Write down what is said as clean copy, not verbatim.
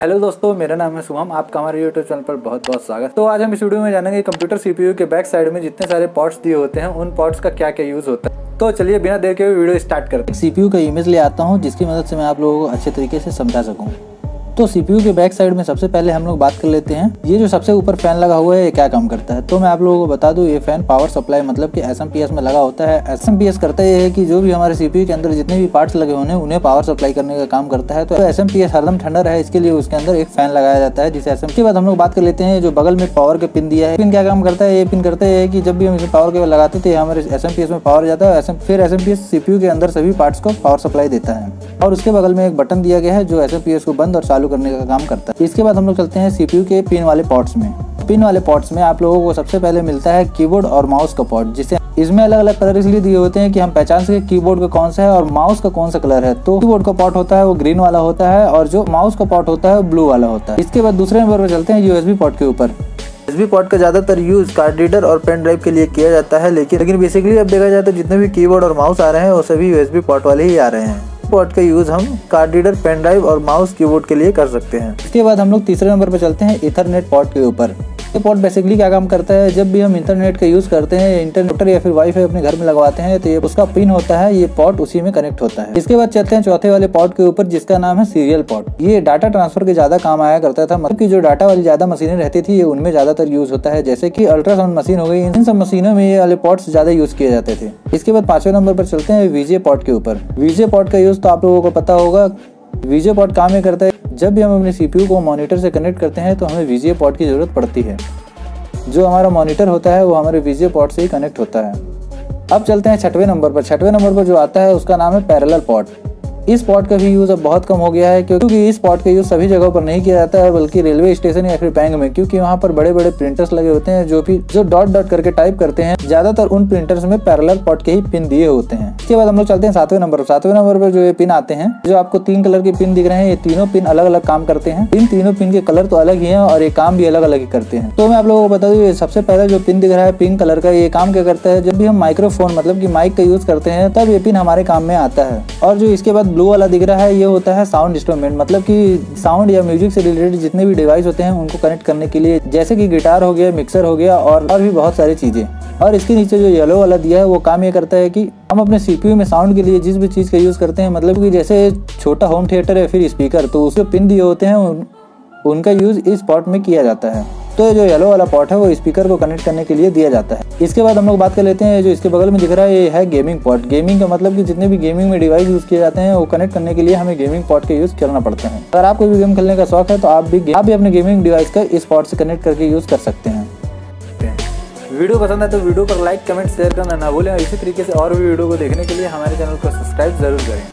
Hello दोस्तों, मेरा नाम है शुभम। आपका हमारे यूट्यूब चैनल पर बहुत बहुत स्वागत। तो आज हम इस वीडियो में जानेंगे कंप्यूटर सीपीयू के बैक साइड में जितने सारे पार्ट्स दिए होते हैं उन पार्ट्स का क्या क्या यूज़ होता है। तो चलिए बिना देर के वीडियो स्टार्ट करते हैं। सीपीयू का इमेज ले आता हूं जिसकी मदद से मैं आप लोगों को अच्छे तरीके से समझा सकूं। तो सीपीयू के बैक साइड में सबसे पहले हम लोग बात कर लेते हैं, ये जो सबसे ऊपर फैन लगा हुआ है ये क्या काम करता है। तो मैं आप लोगों को बता दूं, ये फैन पावर सप्लाई मतलब कि एसएमपीएस में लगा होता है। एसएमपीएस करता ये है कि जो भी हमारे सीपीयू के अंदर जितने भी पार्ट्स लगे होंगे उन्हें पावर सप्लाई करने का काम करता है। तो एसएमपीएस हरदम ठंडा रहे इसके लिए उसके अंदर एक फैन लगाया जाता है जिसे एसएम। के बाद हम लोग बात कर लेते हैं जो बगल में पावर के पिन दिया है। पिन क्या काम करता है, ये पिन करता है कि जब भी हम इसे पावर केबल लगाते थे हमारे एसएमपीएस में पावर जाता है, फिर एसएमपीएस सीपीयू के अंदर सभी पार्ट्स को पावर सप्लाई देता है। और उसके बगल में एक बटन दिया गया है जो एसएमपीएस को बंद और चालू करने का काम करता है। इसके बाद हम लोग चलते हैं सीपीयू के पिन वाले पोर्ट्स में। पिन वाले पोर्ट्स में आप लोगों को सबसे पहले मिलता है कीबोर्ड और माउस का पोर्ट, जिसे इसमें अलग अलग कलर इसलिए दिए होते हैं कि हम पहचान सके कीबोर्ड का कौन सा है और माउस का कौन सा कलर है। तो कीबोर्ड का पोर्ट होता है वो ग्रीन वाला होता है और जो माउस का पोर्ट होता है वो ब्लू वाला होता है। इसके बाद दूसरे नंबर पर चलते हैं यूएसबी पोर्ट के ऊपर। यूएसबी पोर्ट का ज्यादातर यूज कार्ड रीडर और पेन ड्राइव के लिए किया जाता है, लेकिन बेसिकली अब देखा जाए तो जितने भी कीबोर्ड और माउस आ रहे हैं वो सभी यूएसबी पोर्ट वाले ही आ रहे हैं। पोर्ट का यूज हम कार्ड रीडर, पेन ड्राइव और माउस कीबोर्ड के लिए कर सकते हैं। इसके बाद हम लोग तीसरे नंबर पर चलते हैं ईथरनेट पोर्ट के ऊपर। ये पोर्ट बेसिकली क्या काम करता है, जब भी हम इंटरनेट का यूज करते हैं, इंटरनेट या फिर वाईफाई अपने घर में लगवाते हैं तो ये उसका पिन होता है, ये पोर्ट उसी में कनेक्ट होता है। इसके बाद चलते हैं चौथे वाले पोर्ट के ऊपर जिसका नाम है सीरियल पोर्ट। ये डाटा ट्रांसफर के ज्यादा काम आया करता था, मतलब कि जो डाटा वाली ज्यादा मशीनें रहती थी ये उनमें ज्यादातर यूज होता है, जैसे कि अल्ट्रासाउंड मशीन हो गई। इन सब मशीनों में ये वाले पोर्ट्स ज्यादा यूज किए जाते थे। इसके बाद पांचवें नंबर पर चलते हैं वीजे पोर्ट के ऊपर। वीजे पोर्ट का यूज तो आप लोगों को पता होगा। वीजे पोर्ट काम ये करता है, जब भी हम अपने सीपीयू को मॉनिटर से कनेक्ट करते हैं तो हमें वीजे पोर्ट की जरूरत पड़ती है। जो हमारा मॉनिटर होता है वो हमारे वीजे पोर्ट से ही कनेक्ट होता है। अब चलते हैं छठवें नंबर पर। छठवें नंबर पर जो आता है उसका नाम है पैरेलल पोर्ट। इस पोर्ट का भी यूज अब बहुत कम हो गया है, क्योंकि इस पोर्ट का यूज सभी जगहों पर नहीं किया जाता है, बल्कि रेलवे स्टेशन या फिर बैंक में, क्योंकि वहाँ पर बड़े बड़े प्रिंटर्स लगे होते हैं जो डॉट डॉट करके टाइप करते हैं। ज्यादातर उन प्रिंटर्स में पैरेलल पोर्ट के ही पिन दिए होते हैं। इसके बाद हम लोग चलते हैं सातवें नंबर पर। सातवें नंबर पर जो ये पिन आते हैं, जो आपको 3 कलर के पिन दिख रहे हैं, ये तीनों पिन अलग अलग काम करते हैं। इन तीनों पिन के कलर तो अलग ही है और ये काम भी अलग अलग ही करते हैं। तो मैं आप लोगों को बता दूं, सबसे पहले जो पिन दिख रहा है पिंक कलर का, ये काम क्या करता है, जब भी हम माइक्रोफोन मतलब कि माइक का यूज करते हैं तब ये पिन हमारे काम में आता है। और जो इसके बाद ब्लू वाला दिख रहा है ये होता है साउंड इंस्ट्रूमेंट, मतलब कि साउंड या म्यूजिक से रिलेटेड जितने भी डिवाइस होते हैं उनको कनेक्ट करने के लिए, जैसे कि गिटार हो गया, मिक्सर हो गया और भी बहुत सारी चीजें। और इसके नीचे जो येलो वाला दिया है वो काम ये करता है कि हम अपने सीपीयू में साउंड के लिए जिस भी चीज का यूज करते हैं, मतलब कि जैसे छोटा होम थिएटर या फिर स्पीकर, तो उसके पिन दिए होते हैं उनका यूज इस पोर्ट में किया जाता है। तो जो येलो वाला पोर्ट है वो स्पीकर को कनेक्ट करने के लिए दिया जाता है। इसके बाद हम लोग बात कर लेते हैं जो इसके बगल में दिख रहा है, ये है गेमिंग पोर्ट। गेमिंग का मतलब कि जितने भी गेमिंग में डिवाइस यूज किए जाते हैं वो कनेक्ट करने के लिए हमें गेमिंग पोर्ट का यूज करना पड़ता है। अगर आपको भी गेम खेलने का शौक है तो आप भी अपने गेमिंग डिवाइस का इस पोर्ट से कनेक्ट करके यूज कर सकते हैं। वीडियो पसंद है तो वीडियो पर लाइक, कमेंट, शेयर करना ना भूलें। और इसी तरीके से और भी वीडियो को देखने के लिए हमारे चैनल को सब्सक्राइब जरूर करें।